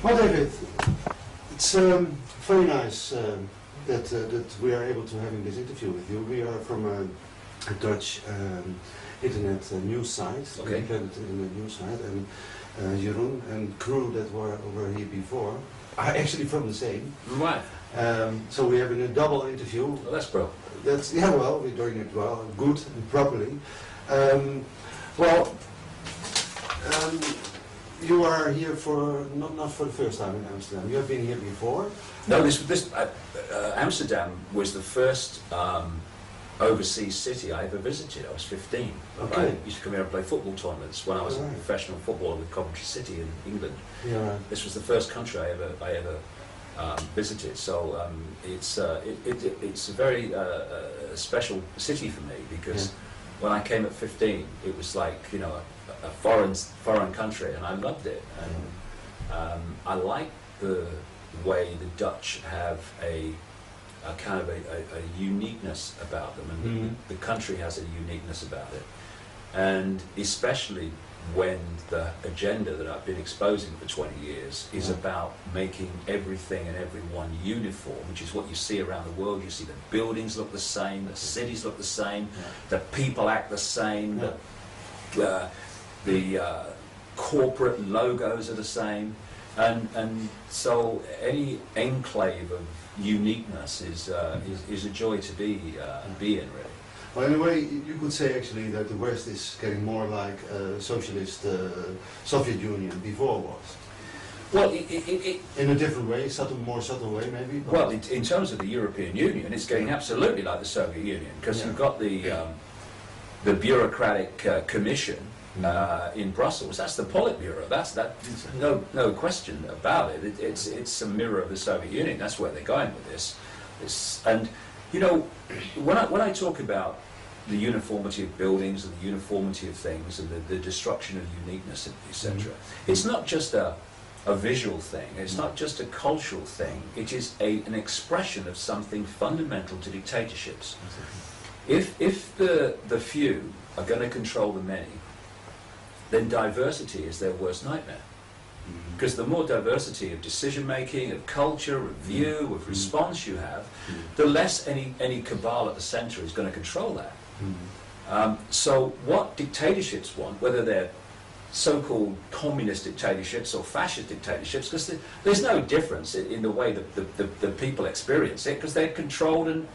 Well, David, it's very nice that we are able to having this interview with you. We are from a Dutch internet news site, Okay. independent internet news site, and Jeroen and crew that were here before are actually from the same. Right. So we're having a double interview. Well, that's bro. That's, yeah, well, we're doing it well, good and properly. You are here for not for the first time in Amsterdam. You have been here before. No, Amsterdam was the first overseas city I ever visited. I was 15. Okay. I used to come here and play football tournaments when I was a Right. professional footballer with Coventry City in England. Yeah, right. This was the first country I ever visited. So it's a very special city for me because when I came at 15, it was like, you know, a foreign country, and I loved it. And I like the way the Dutch have a kind of a uniqueness about them, and the country has a uniqueness about it. And especially when the agenda that I've been exposing for 20 years is about making everything and everyone uniform, which is what you see around the world. You see the buildings look the same, the cities look the same, the people act the same, the corporate logos are the same, and so any enclave of uniqueness is a joy to be in, really. Well, in a way, you could say actually that the West is getting more like socialist Soviet Union before was. Well, in a different way, more subtle way maybe. But well, in terms of the European Union, it's getting absolutely like the Soviet Union, because you've got the bureaucratic commission in Brussels. That's the Politburo. That's no question about it. It's a mirror of the Soviet Union. That's where they're going with this. And you know, when I talk about the uniformity of buildings and the uniformity of things and the destruction of uniqueness, etc., it's not just a visual thing. It's not just a cultural thing. It is an expression of something fundamental to dictatorships. If the few are going to control the many, then diversity is their worst nightmare. Because the more diversity of decision-making, of culture, of view, of response you have, the less any cabal at the centre is going to control that. So what dictatorships want, whether they're so-called communist dictatorships or fascist dictatorships, because there's no difference in the way that the people experience it, because they're controlled and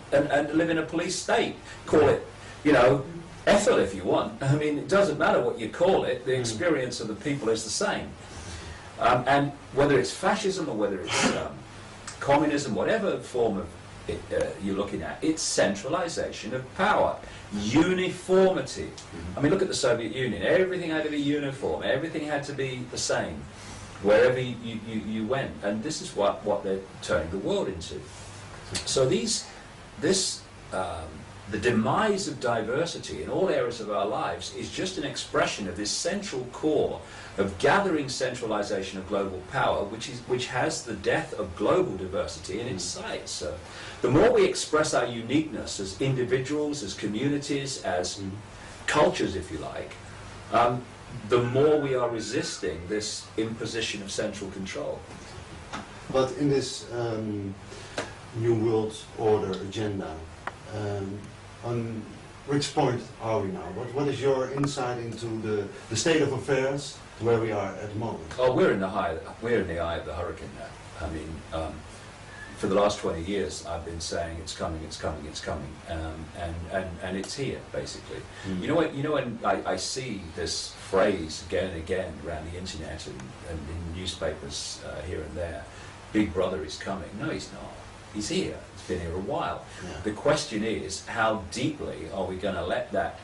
live in a police state. Call it, you know, Ethel if you want. I mean, it doesn't matter what you call it, the experience of the people is the same. And whether it's fascism or whether it's communism, whatever form of it, you're looking at, it's centralization of power, uniformity. I mean, look at the Soviet Union. Everything had to be uniform. Everything had to be the same wherever you went. And this is what they're turning the world into. So the demise of diversity in all areas of our lives is just an expression of this central core of gathering centralization of global power, which has the death of global diversity in its sights. So the more we express our uniqueness as individuals, as communities, as cultures, if you like, the more we are resisting this imposition of central control. But in this New World Order agenda, on which point are we now? What is your insight into the state of affairs where we are at the moment? Oh, we're in the eye of the hurricane now. I mean, for the last 20 years, I've been saying it's coming, it's coming, it's coming, and it's here basically. You know when I see this phrase again and again around the internet and in newspapers here and there, Big Brother is coming. No, he's not. He's here. It's been here a while. Yeah. The question is, how deeply are we going to let that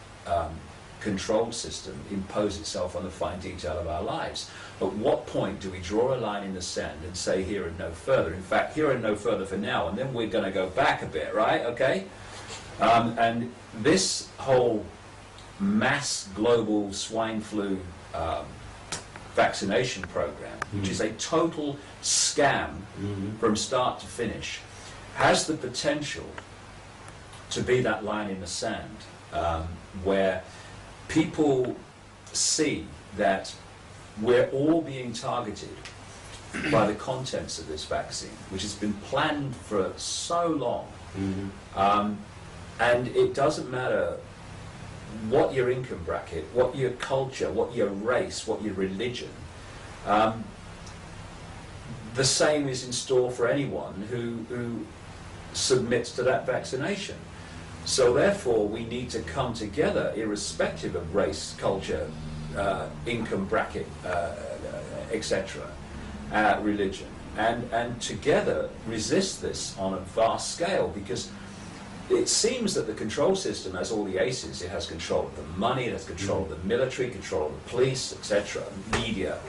control system impose itself on the fine detail of our lives? At what point do we draw a line in the sand and say here and no further? In fact, here and no further for now, and then we're going to go back a bit, right? Okay? And this whole mass global swine flu vaccination program, which is a total scam from start to finish, has the potential to be that line in the sand where people see that we're all being targeted by the contents of this vaccine, which has been planned for so long. And it doesn't matter what your income bracket, what your culture, what your race, what your religion. The same is in store for anyone who submits to that vaccination. So therefore we need to come together irrespective of race, culture, income bracket, etc., religion, and together resist this on a vast scale, because it seems that the control system has all the aces. It has control of the money, it has control of the military, control of the police, etc., media.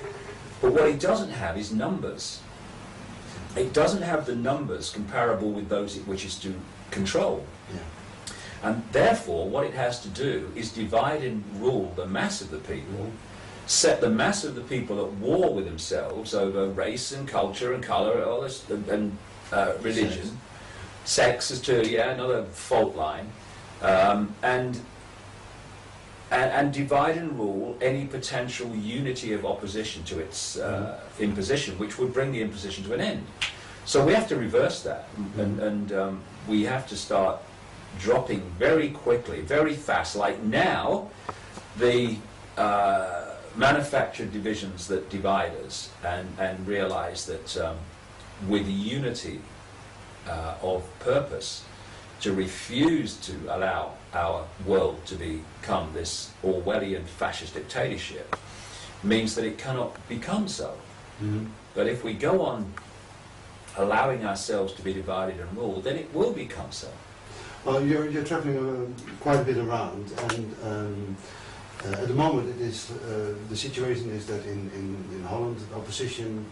But what it doesn't have is numbers. It doesn't have the numbers comparable with those it wishes to control. Yeah. And therefore, what it has to do is divide and rule the mass of the people, set the mass of the people at war with themselves over race and culture and colour all this, and religion. Sex is too, another fault line. And divide and rule any potential unity of opposition to its imposition, which would bring the imposition to an end. So we have to reverse that, and we have to start dropping very quickly, very fast. Like now, the manufactured divisions that divide us, and realise that with unity of purpose, to refuse to allow our world to become this Orwellian fascist dictatorship means that it cannot become so. But if we go on allowing ourselves to be divided and ruled, then it will become so. Well, you're traveling quite a bit around, and at the moment it is the situation is that in Holland, the opposition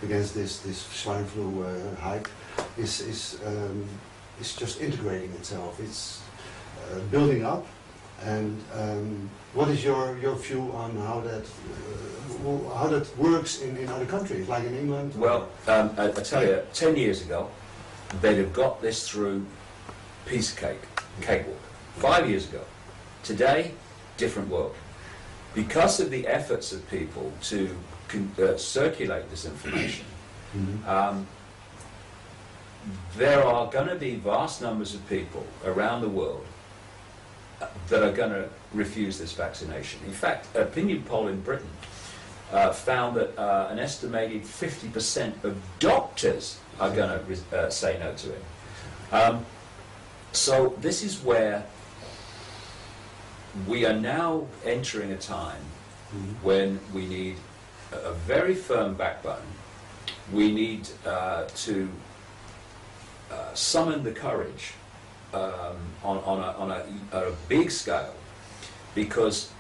against this swine flu hike is just integrating itself. It's building up. And what is your view on how that works in other countries, like in England? Well, I tell you, 10 years ago, they'd have got this through piece of cakewalk. 5 years ago. Today, different world. Because of the efforts of people to circulate this information, there are going to be vast numbers of people around the world that are going to refuse this vaccination. In fact, an opinion poll in Britain found that an estimated 50% of doctors are going to say no to it. So this is where we are now entering a time when we need a very firm backbone. We need to summon the courage on a big scale, because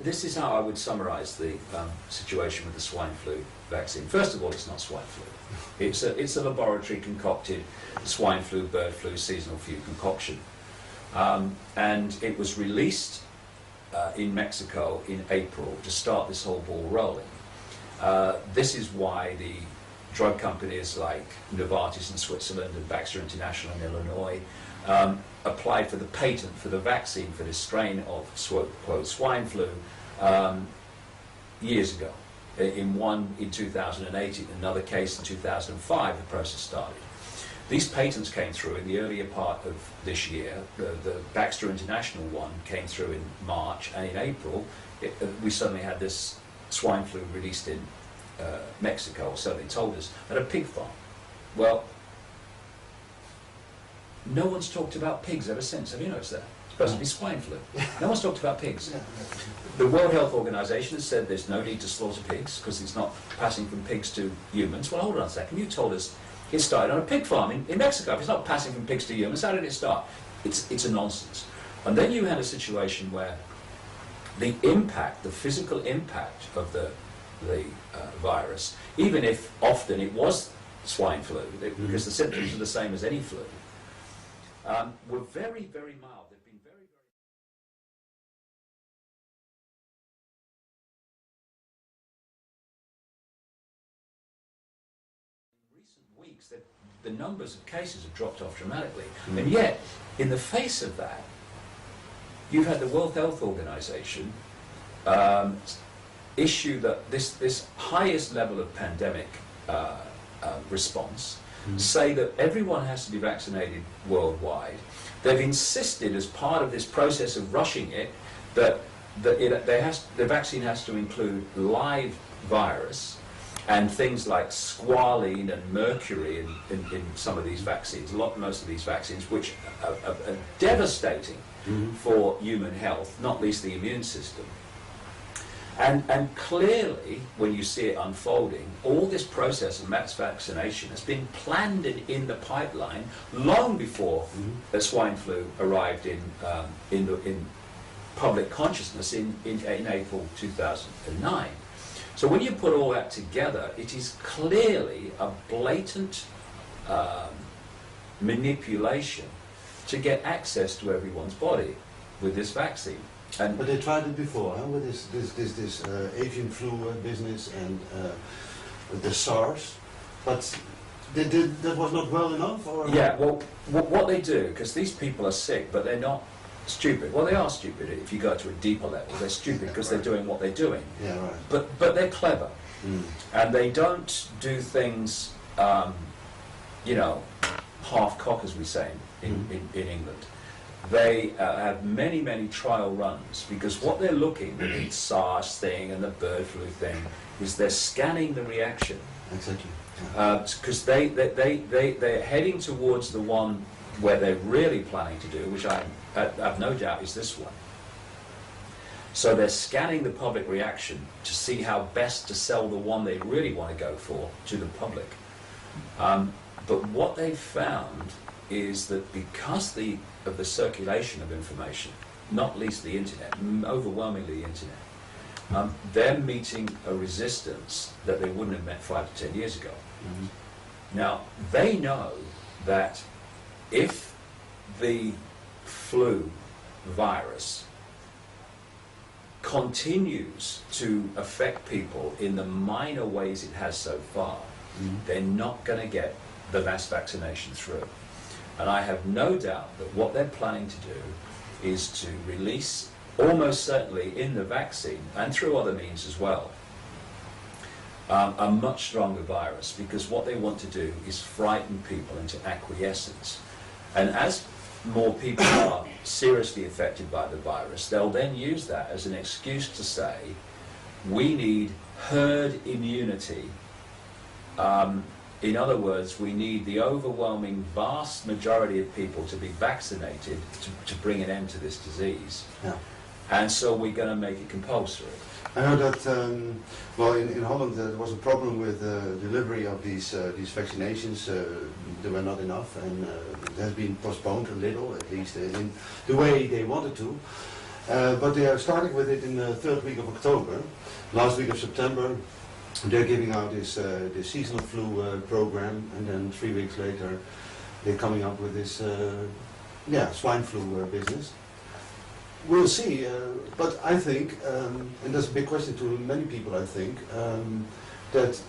this is how I would summarize the situation with the swine flu vaccine. First of all, it's not swine flu. It's a laboratory concocted swine flu, bird flu, seasonal flu concoction. And it was released in Mexico in April to start this whole ball rolling. This is why the drug companies like Novartis in Switzerland and Baxter International in Illinois applied for the patent for the vaccine for this strain of swine flu years ago. In one in 2008, in another case in 2005, the process started. These patents came through in the earlier part of this year. The Baxter International one came through in March, and in April we suddenly had this swine flu released in Mexico, so they told us, at a pig farm. Well, no one's talked about pigs ever since. Have you noticed that? It's supposed to be swine flu. No one's talked about pigs. The World Health Organization has said there's no need to slaughter pigs because it's not passing from pigs to humans. Well, hold on a second. You told us it started on a pig farm in Mexico. If it's not passing from pigs to humans, how did it start? It's a nonsense. And then you had a situation where the impact, the physical impact of the virus, even if often it was swine flu, because the symptoms are the same as any flu, were very, very mild. They've been very, very... In recent weeks, the numbers of cases have dropped off dramatically. And yet, in the face of that, you've had the World Health Organization issue that this highest level of pandemic response, say that everyone has to be vaccinated worldwide. They've insisted, as part of this process of rushing it, that the vaccine has to include live virus and things like squalene and mercury in some of these vaccines, most of these vaccines, which are devastating for human health, not least the immune system. And clearly, when you see it unfolding, all this process of mass vaccination has been planned in the pipeline long before the swine flu arrived in public consciousness in April 2009. So when you put all that together, it is clearly a blatant manipulation to get access to everyone's body with this vaccine. But they tried it before, huh? With this avian flu business and the SARS. But that was not well enough, or? Yeah. Well, what they do, because these people are sick, but they're not stupid. Well, they are stupid if you go to a deeper level. They're stupid because they're doing what they're doing. Yeah, right. But they're clever, and they don't do things, you know, half cock, as we say in England. They have many trial runs, because what they're looking with the SARS thing and the bird flu thing is they're scanning the reaction. Exactly. Because they're heading towards the one where they're really planning to do, which I've no doubt is this one. So they're scanning the public reaction to see how best to sell the one they really want to go for to the public. But what they've found is that because of the circulation of information, not least the internet, overwhelmingly the internet, they're meeting a resistance that they wouldn't have met 5 to 10 years ago. Now, they know that if the flu virus continues to affect people in the minor ways it has so far, they're not going to get the mass vaccination through. And I have no doubt that what they're planning to do is to release, almost certainly in the vaccine, and through other means as well, a much stronger virus, because what they want to do is frighten people into acquiescence. And as more people are seriously affected by the virus, they'll then use that as an excuse to say, we need herd immunity. In other words, we need the overwhelming vast majority of people to be vaccinated to bring an end to this disease. Yeah. And so we're going to make it compulsory. I know that, well, in Holland there was a problem with the delivery of these vaccinations. There were not enough, and it has been postponed a little, at least in the way they wanted to. But they are starting with it in the 3rd week of October. Last week of September, they're giving out this seasonal flu program, and then 3 weeks later, they're coming up with this swine flu business. We'll see, but I think, and that's a big question to many people, I think, that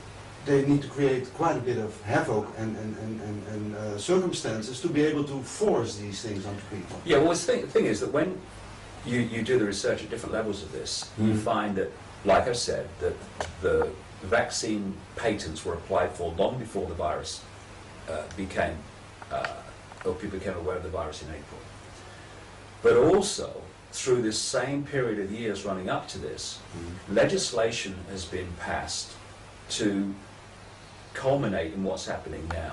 they need to create quite a bit of havoc and circumstances to be able to force these things onto people. Yeah, well, the thing is that when you do the research at different levels of this, you find that, like I said, that the vaccine patents were applied for long before the virus became, or people became aware of the virus in April. But also, through this same period of years running up to this, legislation has been passed to culminate in what's happening now.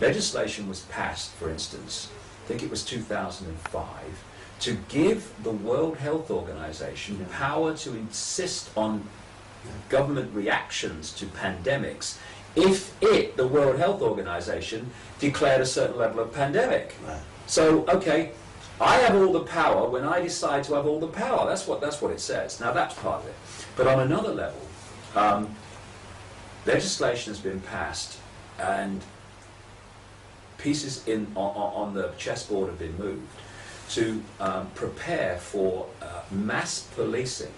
Legislation was passed, for instance, I think it was 2005, to give the World Health Organization power to insist on government reactions to pandemics if the World Health Organization, declared a certain level of pandemic. Right. So, okay, I have all the power when I decide to have all the power. That's what it says. Now that's part of it. But on another level, legislation has been passed, and pieces on the chessboard have been moved to prepare for mass policing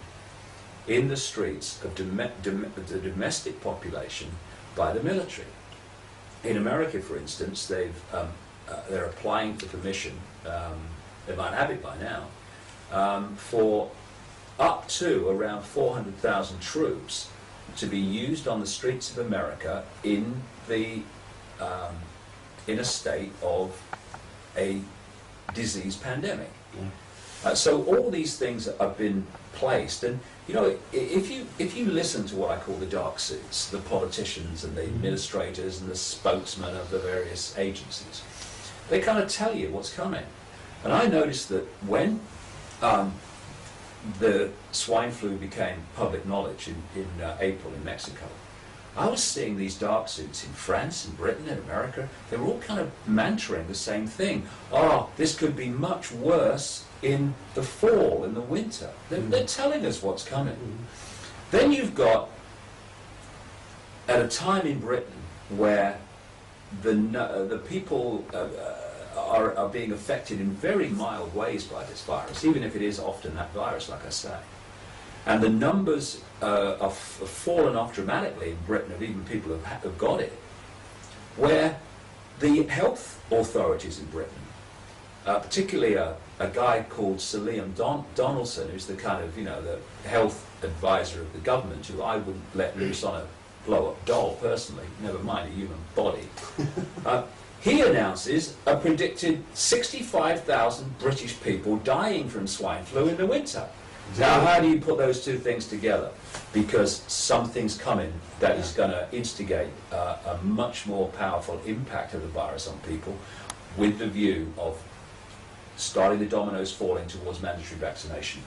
in the streets of the domestic population by the military. In America, for instance, they're applying for permission. They might have it by now, for up to around 400,000 troops to be used on the streets of America in a state of a disease pandemic. So all these things have been placed, and you know, if you listen to what I call the dark suits, the politicians and the administrators and the spokesmen of the various agencies, they kind of tell you what's coming. And I noticed that when the swine flu became public knowledge in April in Mexico, I was seeing these dark suits in France, in Britain, in America. They were all kind of mantraing the same thing. Oh, this could be much worse in the fall, in the winter. They're telling us what's coming. Then you've got, at a time in Britain where the people are being affected in very mild ways by this virus, even if it is often that virus, like I say. And the numbers have fallen off dramatically in Britain of even people who have got it, where the health authorities in Britain, particularly a guy called Sir Liam Donaldson, who's the kind of, you know, the health advisor of the government, who I wouldn't let loose on a blow-up doll personally, never mind a human body. He announces a predicted 65,000 British people dying from swine flu in the winter. Now, how do you put those two things together? Because something's coming that is going to instigate a much more powerful impact of the virus on people, with the view of starting the dominoes falling towards mandatory vaccination.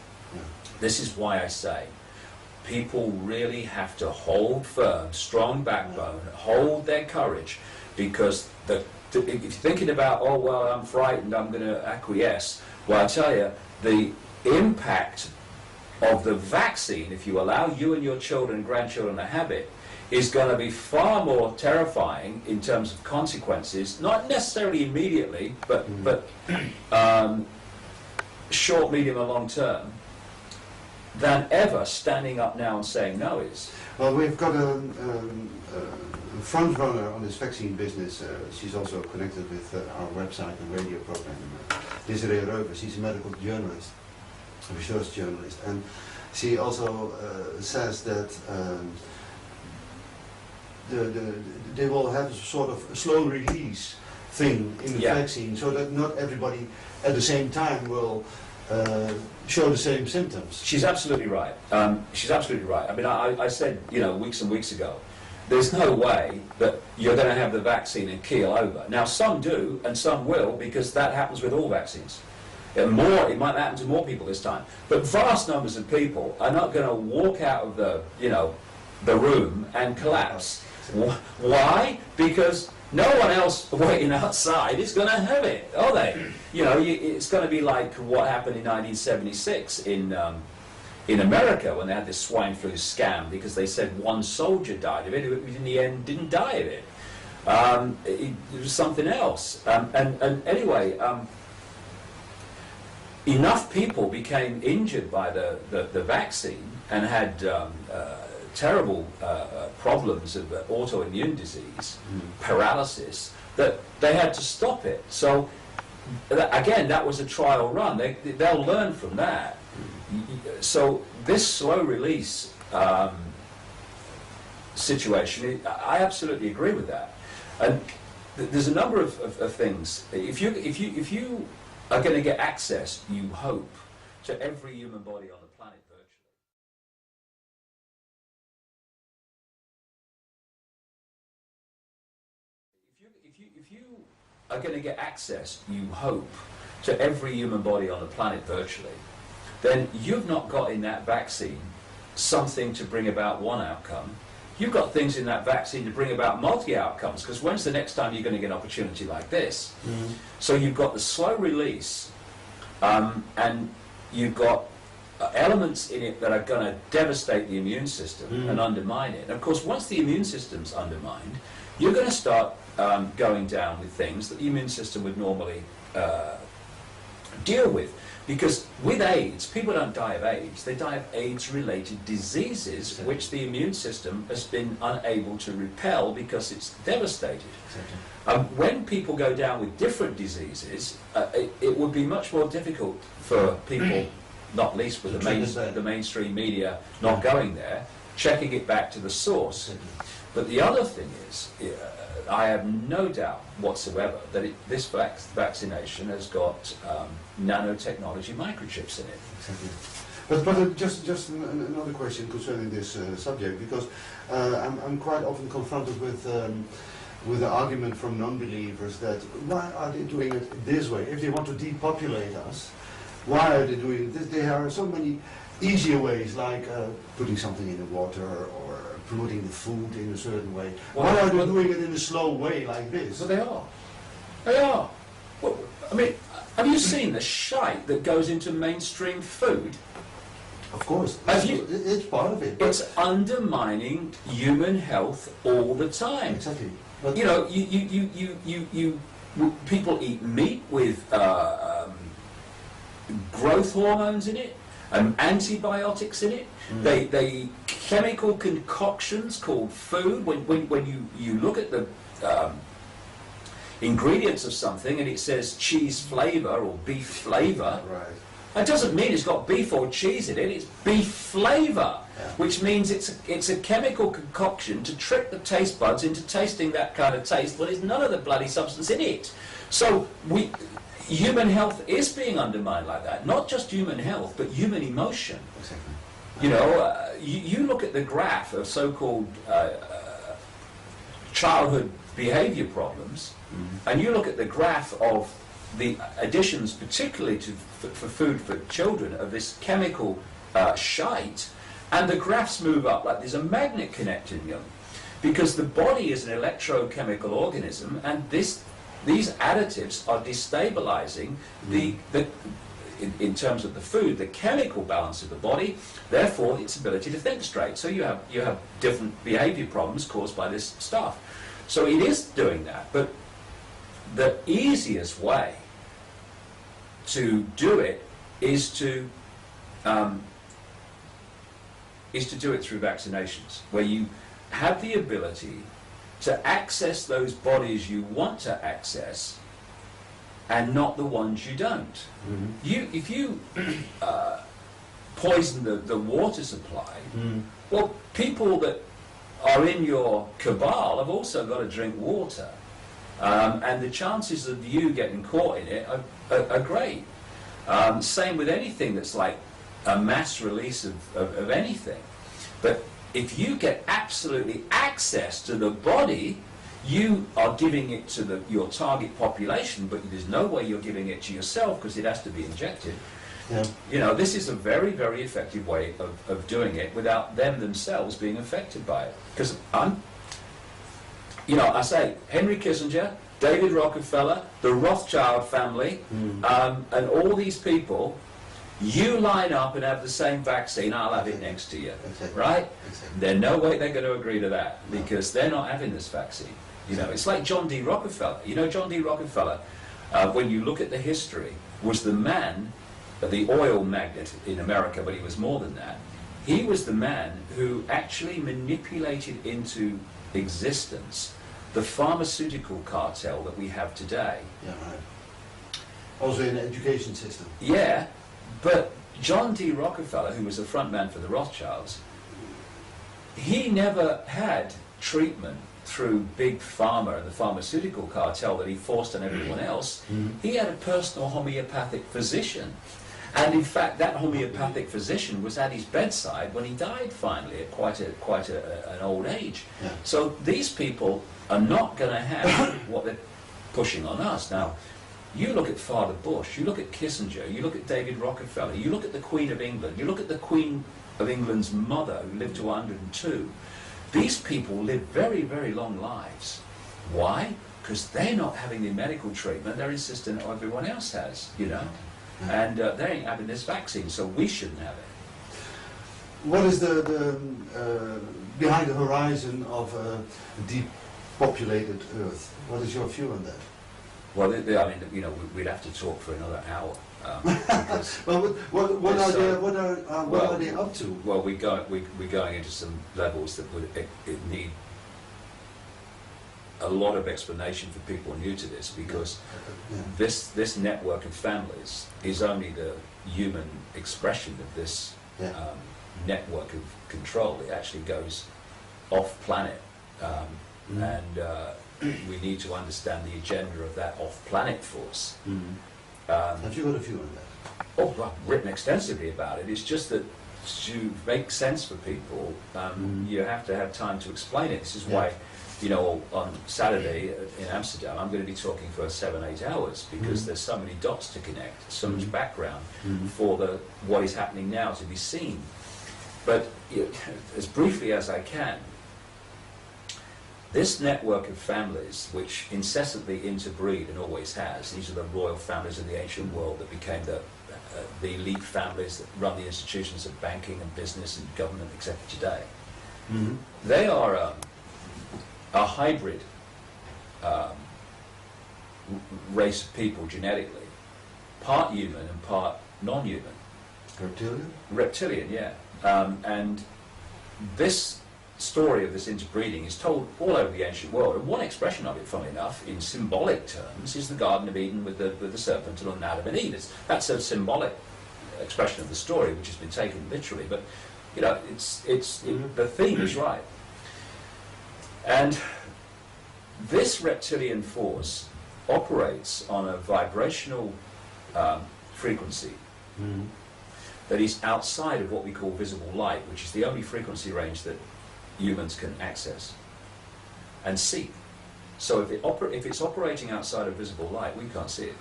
This is why I say people really have to hold firm, strong backbone, hold their courage, because if you're thinking about, oh, well, I'm frightened, I'm going to acquiesce, well, I tell you, the impact of the vaccine, if you allow you and your children and grandchildren to have it, is going to be far more terrifying in terms of consequences, not necessarily immediately, but short, medium, and long term, than ever standing up now and saying no is. Well, we've got a front runner on this vaccine business. She's also connected with our website and radio program. Desiree Reuver, she's a medical journalist, a research journalist, and she also says that they will have a sort of a slow release thing in the vaccine, so that not everybody at the same time will show the same symptoms. She's absolutely right. She's absolutely right. I mean, I said, you know, weeks and weeks ago, there's no way that you're going to have the vaccine and keel over. Now, some do, and some will, because that happens with all vaccines. It might happen to more people this time. But vast numbers of people are not going to walk out of the room and collapse. Why? Because no one else waiting outside is going to have it, are they? You know, it's going to be like what happened in 1976 in America, when they had this swine flu scam, because they said one soldier died of it, who in the end didn't die of it. It was something else. And anyway, enough people became injured by the vaccine and had terrible problems of autoimmune disease, paralysis, that they had to stop it. So again, that was a trial run. They'll learn from that. So this slow release situation, I absolutely agree with that. And there's a number of things. If you are going to get access, you hope, to every human body on the planet virtually. If you are going to get access, you hope, to every human body on the planet virtually, then you've not got in that vaccine something to bring about one outcome. You've got things in that vaccine to bring about multi-outcomes, because when's the next time you're going to get an opportunity like this? So you've got the slow release, and you've got elements in it that are going to devastate the immune system and undermine it. And of course, once the immune system's undermined, you're going to start going down with things that the immune system would normally deal with. Because with AIDS, people don't die of AIDS, they die of AIDS-related diseases, exactly, which the immune system has been unable to repel because it's devastated. Exactly. When people go down with different diseases, it would be much more difficult for people not least with To the mainstream media not going there, checking it back to the source. But the other thing is, I have no doubt whatsoever that this vaccination has got nanotechnology microchips in it. Exactly. But just another question concerning this subject, because I'm quite often confronted with the argument from non-believers that why are they doing it this way? If they want to depopulate us, why are they doing this? There are so many easier ways, like putting something in the water or polluting the food in a certain way. Why are they doing it in a slow way like this? Well, they are. They are. Well, I mean, have you seen the shite that goes into mainstream food? Of course, it's part of it. It's undermining human health all the time. Exactly. But you know, people eat meat with growth hormones in it, antibiotics in it. They eat chemical concoctions called food. When you look at the ingredients of something and it says cheese flavour or beef flavour, right. That doesn't mean it's got beef or cheese in it, it's beef flavour, which means it's a chemical concoction to trick the taste buds into tasting that kind of taste when there's none of the bloody substance in it. So human health is being undermined like that. Not just human health, but human emotion. Exactly. You know, you look at the graph of so-called childhood behaviour problems, and you look at the graph of the additions, particularly for food for children, of this chemical shite, and the graphs move up like there's a magnet connecting them, because the body is an electrochemical organism, and these additives are destabilizing in terms of the food, the chemical balance of the body, therefore its ability to think straight. So you have different behavior problems caused by this stuff. So it is doing that, but the easiest way to do it is to do it through vaccinations, where you have the ability to access those bodies you want to access and not the ones you don't. If you poison the water supply, well, people that are in your cabal have also got to drink water. And the chances of you getting caught in it are great. Same with anything that's like a mass release of anything. But if you get absolutely access to the body, you are giving it to your target population, but there's no way you're giving it to yourself because it has to be injected. Yeah. You know, this is a very, very effective way of doing it without them themselves being affected by it. Because I say, Henry Kissinger, David Rockefeller, the Rothschild family, and all these people, you line up and have the same vaccine, I'll have it next to you, right? There's no way they're going to agree to that, because they're not having this vaccine. You know, it's like John D. Rockefeller. You know, John D. Rockefeller, when you look at the history, was the man, the oil magnate in America, but he was more than that. He was the man who actually manipulated into existence the pharmaceutical cartel that we have today. Yeah, right. Also in the education system. Yeah, but John D. Rockefeller, who was the front man for the Rothschilds, he never had treatment through big pharma and the pharmaceutical cartel that he forced on everyone else. He had a personal homeopathic physician. And in fact, that homeopathic physician was at his bedside when he died finally at quite an old age. Yeah. So these people are not going to have what they're pushing on us. Now, you look at Father Bush, you look at Kissinger, you look at David Rockefeller, you look at the Queen of England, you look at the Queen of England's mother who lived to 102. These people live very, very long lives. Why? Because they're not having the medical treatment they're insisting that everyone else has, you know. And they ain't having this vaccine, so we shouldn't have it. What is the behind the horizon of a depopulated Earth? What is your view on that? Well, I mean, you know, we'd have to talk for another hour. Well, what are they up to? Well, we're going into some levels that would need a lot of explanation for people new to this, because this network of families is only human expression of this network of control. It actually goes off-planet, and we need to understand the agenda of that off-planet force. Have you got a view on that? Oh, I've written extensively about it. It's just that to make sense for people, you have to have time to explain it. This is why, you know, on Saturday in Amsterdam, I'm going to be talking for 7-8 hours because there's so many dots to connect, so much background for what is happening now to be seen. But you know, as briefly as I can, this network of families, which incessantly interbreed and always has, these are the royal families of the ancient world that became the elite families that run the institutions of banking and business and government, etc. today. They are a hybrid race of people genetically, part human and part non-human. Reptilian? Reptilian, yeah. And this story of this interbreeding is told all over the ancient world, and one expression of it, funnily enough, in symbolic terms, is the Garden of Eden with the serpent and Adam and Eve. That's a symbolic expression of the story, which has been taken literally, but you know, the theme is right. And this reptilian force operates on a vibrational frequency that is outside of what we call visible light, which is the only frequency range that humans can access and see. So if it's operating outside of visible light, we can't see it.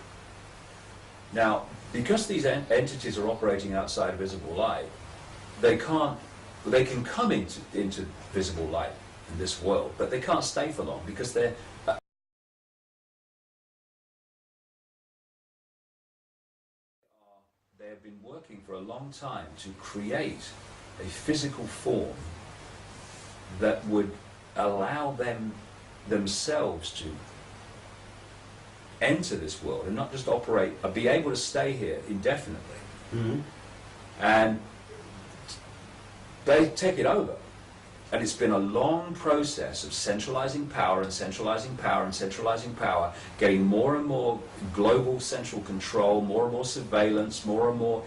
Now, because these entities are operating outside of visible light, they can come into visible light in this world, but they can't stay for long because they have been working for a long time to create a physical form that would allow them themselves to enter this world and not just operate, be able to stay here indefinitely. And they take it over. And it's been a long process of centralizing power and centralizing power and centralizing power, getting more and more global central control, more and more surveillance, more and more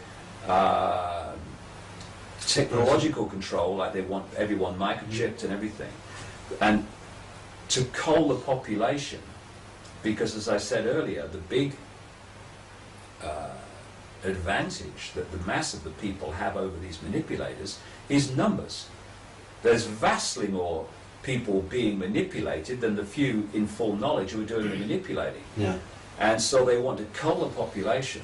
technological control, like they want everyone microchipped and everything. And to cull the population, because as I said earlier, the big advantage that the mass of the people have over these manipulators is numbers. There's vastly more people being manipulated than the few in full knowledge who are doing the manipulating. And so they want to cull the population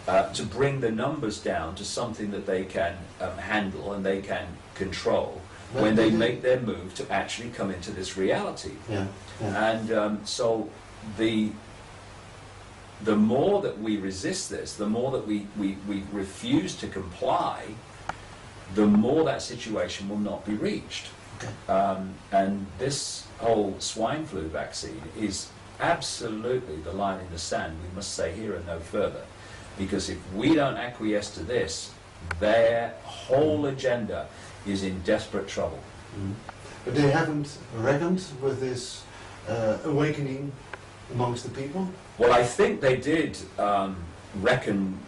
to bring the numbers down to something that they can handle and they can control when they make their move to actually come into this reality. And so the more that we resist this, the more that we refuse to comply, the more that situation will not be reached. And this whole swine flu vaccine is absolutely the line in the sand. We must say here and no further. Because if we don't acquiesce to this, their whole agenda is in desperate trouble. But they haven't reckoned with this awakening amongst the people? Well, I think they did reckon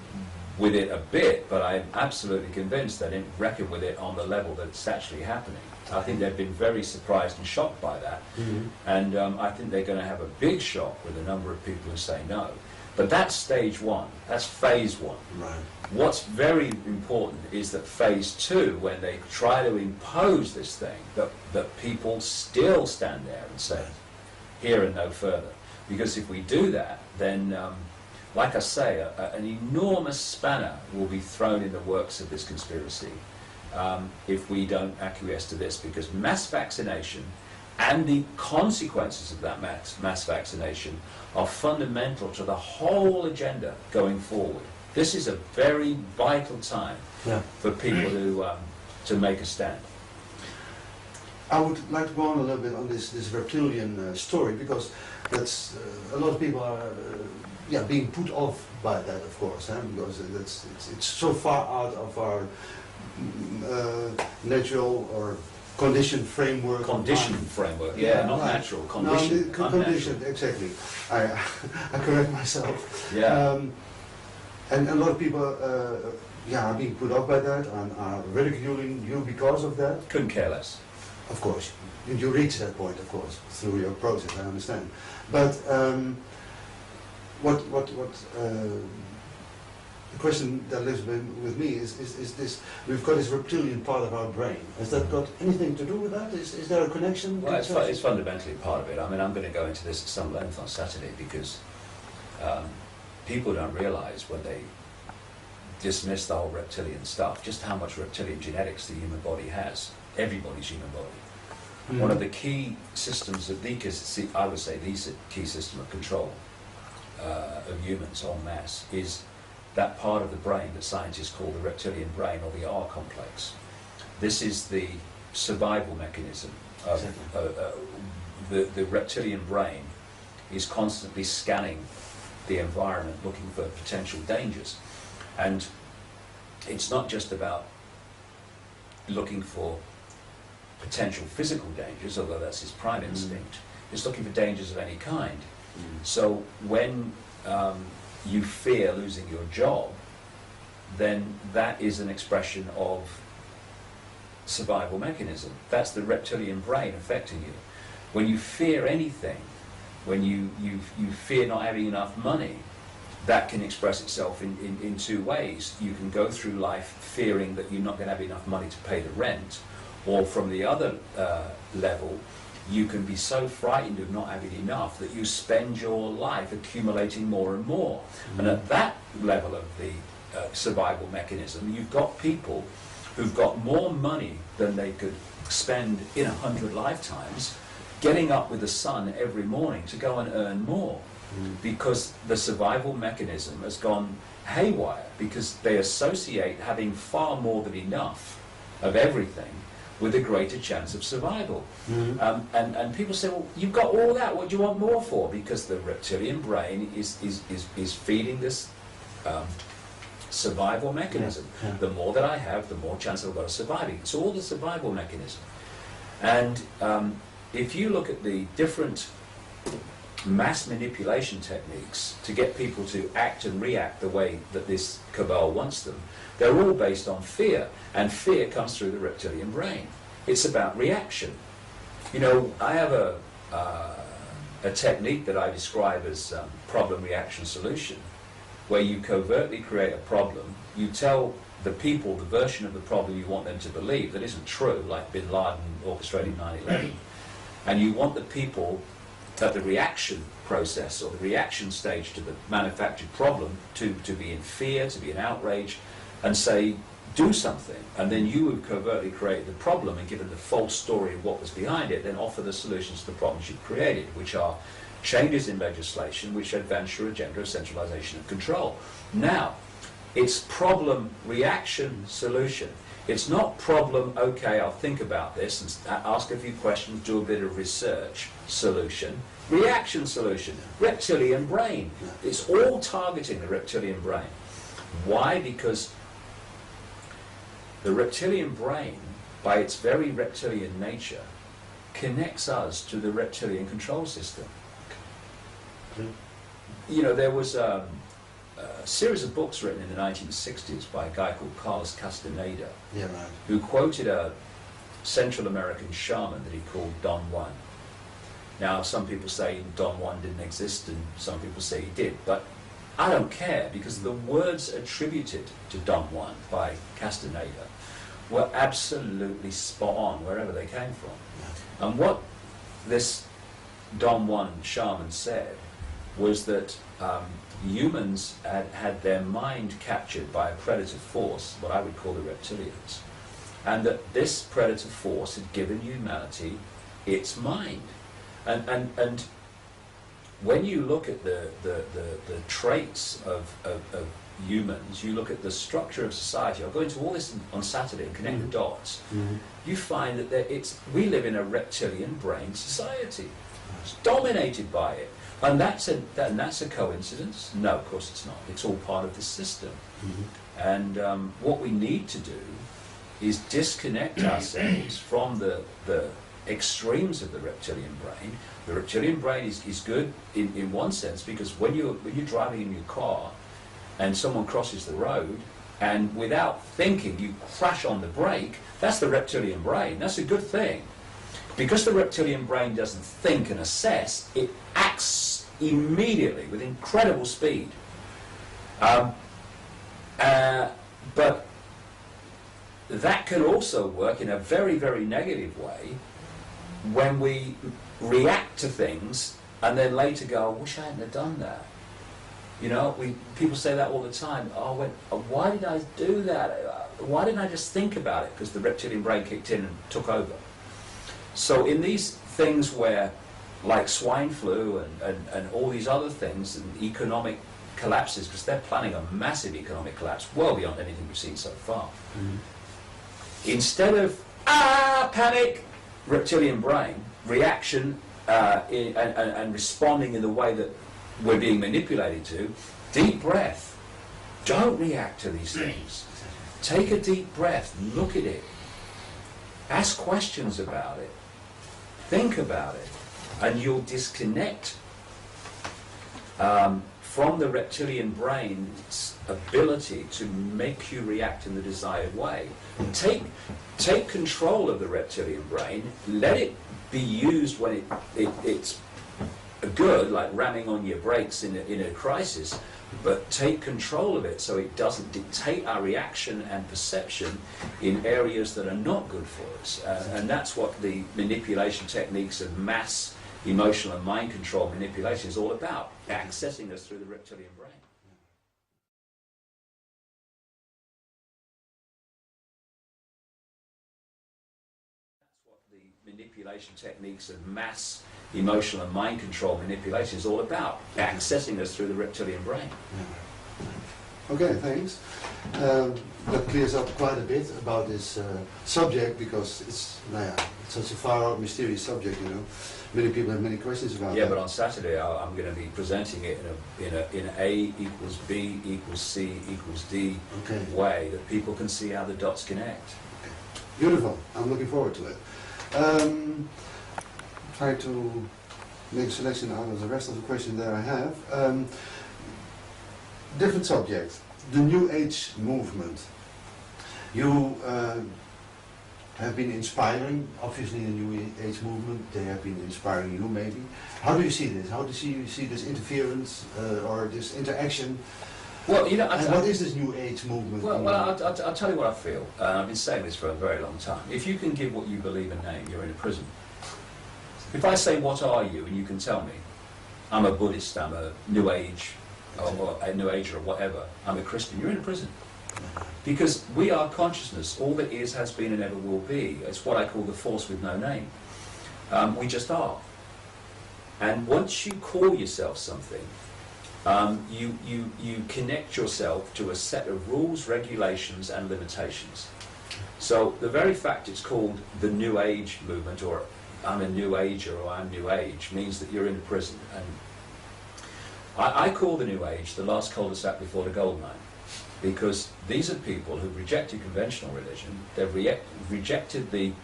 with it a bit, but I'm absolutely convinced they didn't reckon with it on the level that it's actually happening. I think they've been very surprised and shocked by that. And I think they're going to have a big shock with a number of people who say no. But that's stage one, that's phase one. What's very important is that phase two, when they try to impose this thing, that people still stand there and say, here and no further. Because if we do that, then, like I say, an enormous spanner will be thrown in the works of this conspiracy if we don't acquiesce to this, because mass vaccination and the consequences of that mass vaccination are fundamental to the whole agenda going forward. This is a very vital time for people to make a stand. I would like to go on a little bit on this reptilian story, because that's a lot of people are being put off by that, of course, because it's so far out of our natural or conditioned framework. Conditioned framework, not natural, conditioned. No, conditioned, exactly. I correct myself. And a lot of people are being put off by that and are ridiculing you because of that. Couldn't care less. Of course, you reach that point, of course, through your process. I understand. But the question that lives with me is this: we've got this reptilian part of our brain. Has that got anything to do with that? Is there a connection? Well, it's fundamentally part of it. I mean, I'm going to go into this at some length on Saturday because people don't realise when they dismiss the whole reptilian stuff, just how much reptilian genetics the human body has. Everybody's human body. Mm. One of the key systems of I would say the key system of control of humans en masse is that part of the brain that scientists call the reptilian brain, or the R complex. This is the survival mechanism of the reptilian brain is constantly scanning the environment looking for potential dangers. And it's not just about looking for potential physical dangers, although that's his prime instinct. It's looking for dangers of any kind. So when you fear losing your job, then that is an expression of survival mechanism. That's the reptilian brain affecting you. When you fear anything, when you fear not having enough money, that can express itself in two ways. You can go through life fearing that you're not going to have enough money to pay the rent, or from the other level, you can be so frightened of not having enough that you spend your life accumulating more and more. And at that level of the survival mechanism, you've got people who've got more money than they could spend in 100 lifetimes, getting up with the sun every morning to go and earn more. Because the survival mechanism has gone haywire, because they associate having far more than enough of everything with a greater chance of survival. And people say, well, you've got all that, what do you want more for? Because the reptilian brain is feeding this survival mechanism. The more that I have, the more chance I've got of surviving. It's all the survival mechanism. And if you look at the different mass manipulation techniques to get people to act and react the way that this cabal wants them, they're all based on fear, and fear comes through the reptilian brain. It's about reaction. You know, I have a technique that I describe as problem, reaction, solution, where you covertly create a problem, you tell the people the version of the problem you want them to believe that isn't true, like Bin Laden orchestrating 9/11, and you want the people at the reaction process, or the reaction stage to the manufactured problem, to be in fear, to be in outrage, and say, do something. And then you have covertly created the problem and given the false story of what was behind it, then offer the solutions to the problems you've created, which are changes in legislation which advance your agenda of centralization and control. Now, it's problem, reaction, solution. It's not problem, okay, I'll think about this and ask a few questions, do a bit of research, solution. Reaction, solution. Reptilian brain. It's all targeting the reptilian brain. Why? Because the reptilian brain, by its very reptilian nature, connects us to the reptilian control system. You know, there was a series of books written in the 1960s by a guy called Carlos Castaneda, who quoted a Central American shaman that he called Don Juan. Now, some people say Don Juan didn't exist, and some people say he did, but I don't care, because the words attributed to Don Juan by Castaneda were absolutely spot on wherever they came from. And what this Don Juan shaman said was that humans had their mind captured by a predator force, what I would call the reptilians, and that this predator force had given humanity its mind. And when you look at the traits of humans, you look at the structure of society. I'll go into all this on Saturday and connect the dots. You find that we live in a reptilian brain society. It's dominated by it. And that's a coincidence? No, of course it's not. It's all part of the system. And what we need to do is disconnect ourselves from the extremes of the reptilian brain. The reptilian brain is good in one sense, because when you're driving in your car and someone crosses the road, and without thinking you crash on the brake, that's the reptilian brain. That's a good thing. Because the reptilian brain doesn't think and assess, it acts immediately with incredible speed. But that can also work in a very, very negative way when we react to things and then later go, I wish I hadn't have done that. You know, people say that all the time. Oh, why did I do that? Why didn't I just think about it? Because the reptilian brain kicked in and took over. So in these things where, like swine flu and all these other things, and economic collapses, because they're planning a massive economic collapse, well beyond anything we've seen so far. Mm-hmm. Instead of, panic, reptilian brain, reaction, and responding in the way that we're being manipulated to, deep breath. Don't react to these things. Take a deep breath, look at it, ask questions about it, think about it, and you'll disconnect from the reptilian brain's ability to make you react in the desired way. Take control of the reptilian brain, let it be used when it's good, like ramming on your brakes in a crisis, but take control of it so it doesn't dictate our reaction and perception in areas that are not good for us. And that's what the manipulation techniques of mass emotional and mind control manipulation is all about, accessing us through the reptilian brain. That's what the manipulation techniques of mass emotional and mind control manipulation is all about, accessing us through the reptilian brain. Yeah. Okay, thanks. That clears up quite a bit about this subject, because it's such a far out, mysterious subject, you know. Many people have many questions about it. Yeah, but on Saturday I'm going to be presenting it in A equals B equals C equals D way, that people can see how the dots connect. Okay. Beautiful. I'm looking forward to it. Try to make a selection out of the rest of the questions that I have. Different subject, the New Age movement. You have been inspiring, obviously, the New Age movement. They have been inspiring you, maybe. How do you see this? How do you see this interference or this interaction? Well, you know, what is this New Age movement? Well, I'll tell you what I feel. I've been saying this for a very long time. If you can give what you believe a name, you're in a prison. If I say, what are you, and you can tell me, I'm a Buddhist, I'm a New Age, or a New Ager or whatever, I'm a Christian, you're in a prison. Because we are consciousness, all that is, has been, and ever will be. It's what I call the force with no name. We just are. And once you call yourself something, you connect yourself to a set of rules, regulations, and limitations. So the very fact it's called the New Age movement, or I'm a New Ager, or I'm New Age, means that you're in a prison. And I call the New Age the last cul-de-sac before the gold mine, because these are people who've rejected conventional religion. They've rejected the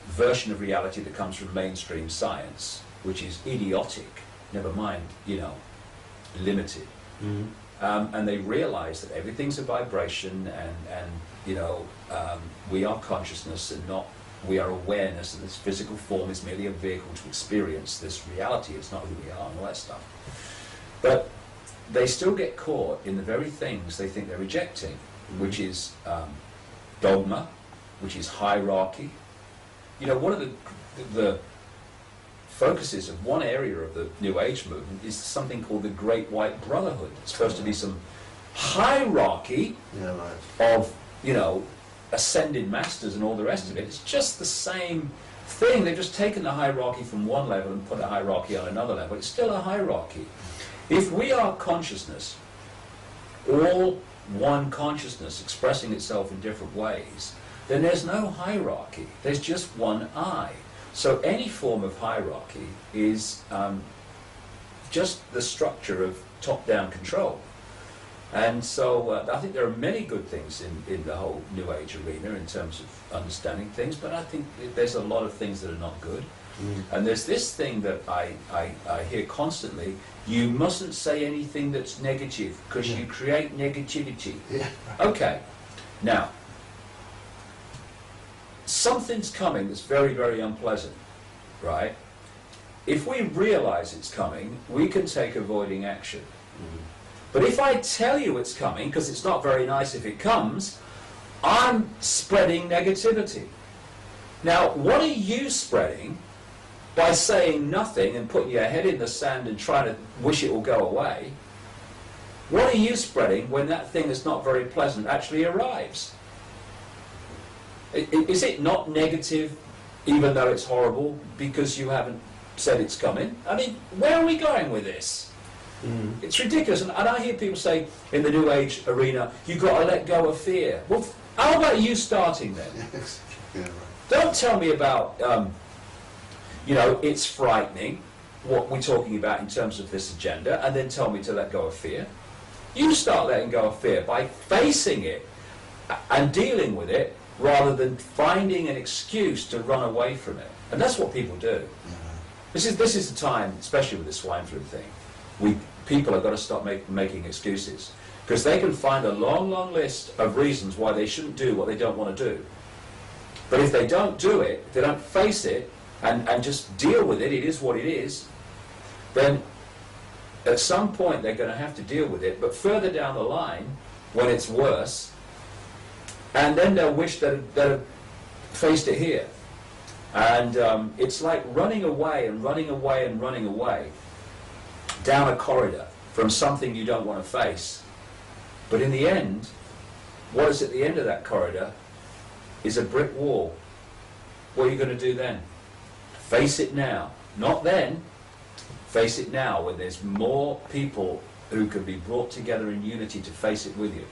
version of reality that comes from mainstream science, which is idiotic, never mind, you know, limited. Mm-hmm. And they realize that everything's a vibration, and you know, we are consciousness and not, we are awareness, and this physical form is merely a vehicle to experience this reality. It's not who we are and all that stuff. But they still get caught in the very things they think they're rejecting, which is dogma, which is hierarchy. You know, one of the focuses of one area of the New Age movement is something called the Great White Brotherhood. It's supposed to be some hierarchy of, you know, ascended masters and all the rest of it. It's just the same thing. They've just taken the hierarchy from one level and put a hierarchy on another level. It's still a hierarchy. If we are consciousness, all one consciousness expressing itself in different ways, then there's no hierarchy. There's just one I. So any form of hierarchy is just the structure of top-down control. And so I think there are many good things in the whole New Age arena in terms of understanding things, but I think there's a lot of things that are not good. And there's this thing that I hear constantly: you mustn't say anything that's negative because you create negativity. Yeah. Okay, now something's coming that's very, very unpleasant, right? If we realize it's coming, we can take avoiding action. But if I tell you it's coming, because it's not very nice if it comes, I'm spreading negativity. Now, what are you spreading by saying nothing and putting your head in the sand and trying to wish it will go away? What are you spreading when that thing that's not very pleasant actually arrives? Is it not negative, even though it's horrible, because you haven't said it's coming? I mean, where are we going with this? It's ridiculous. And I hear people say in the New Age arena, you've got to let go of fear. Well, how about you starting then? Yeah, right. Don't tell me about, you know, it's frightening, what we're talking about in terms of this agenda, and then tell me to let go of fear. You start letting go of fear by facing it and dealing with it, rather than finding an excuse to run away from it. And that's what people do. This is the time, especially with the swine flu thing, people have got to stop making excuses, because they can find a long, long list of reasons why they shouldn't do what they don't want to do. But if they don't do it, if they don't face it and just deal with it, it is what it is, then at some point they're going to have to deal with it. But further down the line, when it's worse, and then they'll wish they'd faced it here. And it's like running away and running away and running away down a corridor from something you don't want to face. But in the end, what is at the end of that corridor is a brick wall. What are you going to do then? Face it now. Not then. Face it now, when there's more people who can be brought together in unity to face it with you.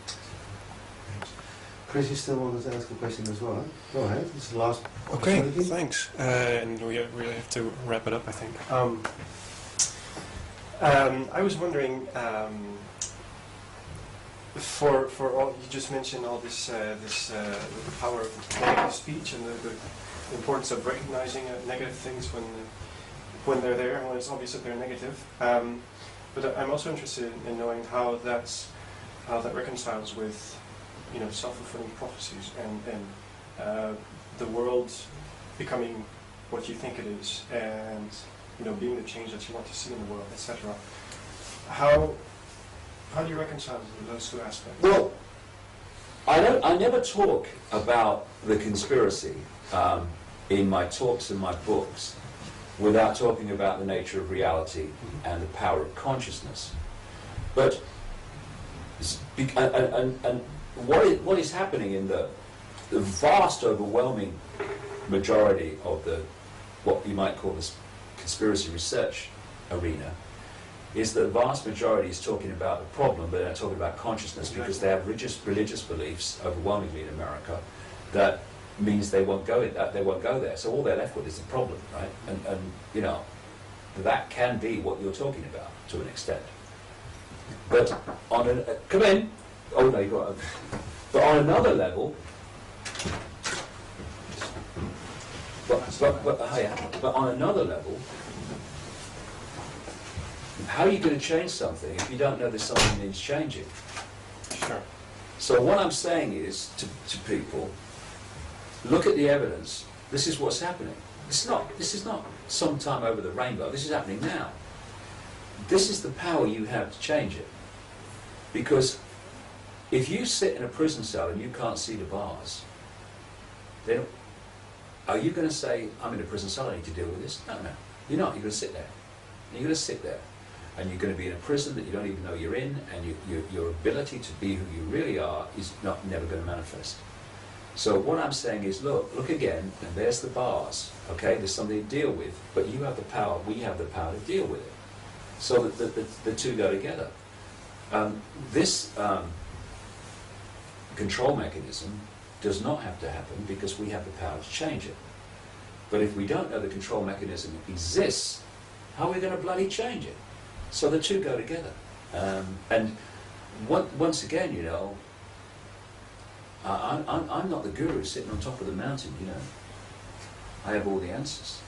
Chris, you still wanted to ask a question as well? Go ahead. This is the last Okay, opportunity. thanks. And we really have to wrap it up, I think. I was wondering, for all you just mentioned, all this the power of negative speech and the importance of recognizing negative things when they're there, when it's obvious that they're negative. But I'm also interested in knowing how that reconciles with, you know, self-fulfilling prophecies and the world becoming what you think it is, and, you know, being the change that you want to see in the world, etc. How do you reconcile those two aspects? Well, I never talk about the conspiracy in my talks and my books without talking about the nature of reality and the power of consciousness. But what is happening in the vast, overwhelming majority of what you might call this conspiracy research arena is that the vast majority is talking about the problem, but they're not talking about consciousness, because they have religious beliefs, overwhelmingly in America, that means they won't go there. So all they're left with is the problem, right? And you know, that can be what you're talking about to an extent. But on come in. Oh no, you got. But on another level, but on another level, how are you going to change something if you don't know there's something needs changing? Sure. So what I'm saying is to people, look at the evidence. This is what's happening. This is not sometime over the rainbow. This is happening now. This is the power you have to change it. Because if you sit in a prison cell and you can't see the bars, then are you going to say, I'm in a prison cell, I need to deal with this? No. You're not. You're going to sit there. You're going to sit there. And you're going to be in a prison that you don't even know you're in, and your ability to be who you really are is never going to manifest. So what I'm saying is, look again, and there's the bars, okay? There's something to deal with, but you have the power, we have the power to deal with it. So that the two go together. This control mechanism does not have to happen because we have the power to change it. But if we don't know the control mechanism exists, how are we going to bloody change it? So the two go together. And once again, you know, I'm not the guru sitting on top of the mountain, you know. I have all the answers.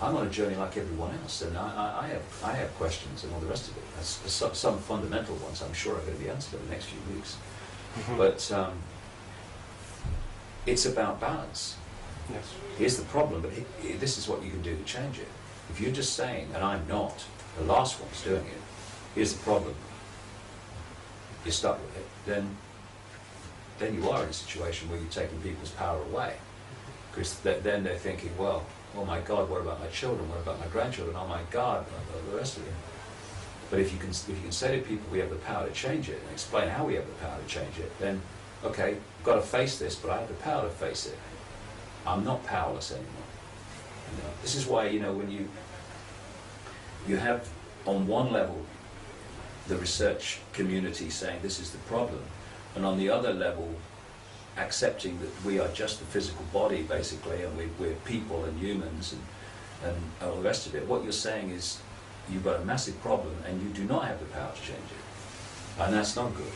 I'm on a journey like everyone else, and I have questions and all the rest of it. Some fundamental ones I'm sure are going to be answered in the next few weeks. But it's about balance. Yes. Here's the problem, but this is what you can do to change it. If you're just saying, and I'm not, the last one's doing it, here's the problem, you're stuck with it, then you are in a situation where you're taking people's power away. Because then they're thinking, well, oh my God, what about my children? What about my grandchildren? Oh my God, the rest of it. But if you can say to people, we have the power to change it, and explain how we have the power to change it, then, okay, I've got to face this, but I have the power to face it. I'm not powerless anymore. You know, this is why, you know, when you have, on one level, the research community saying this is the problem, and on the other level, accepting that we are just the physical body, basically, and we're people and humans and all the rest of it. What you're saying is you've got a massive problem and you do not have the power to change it. And that's not good.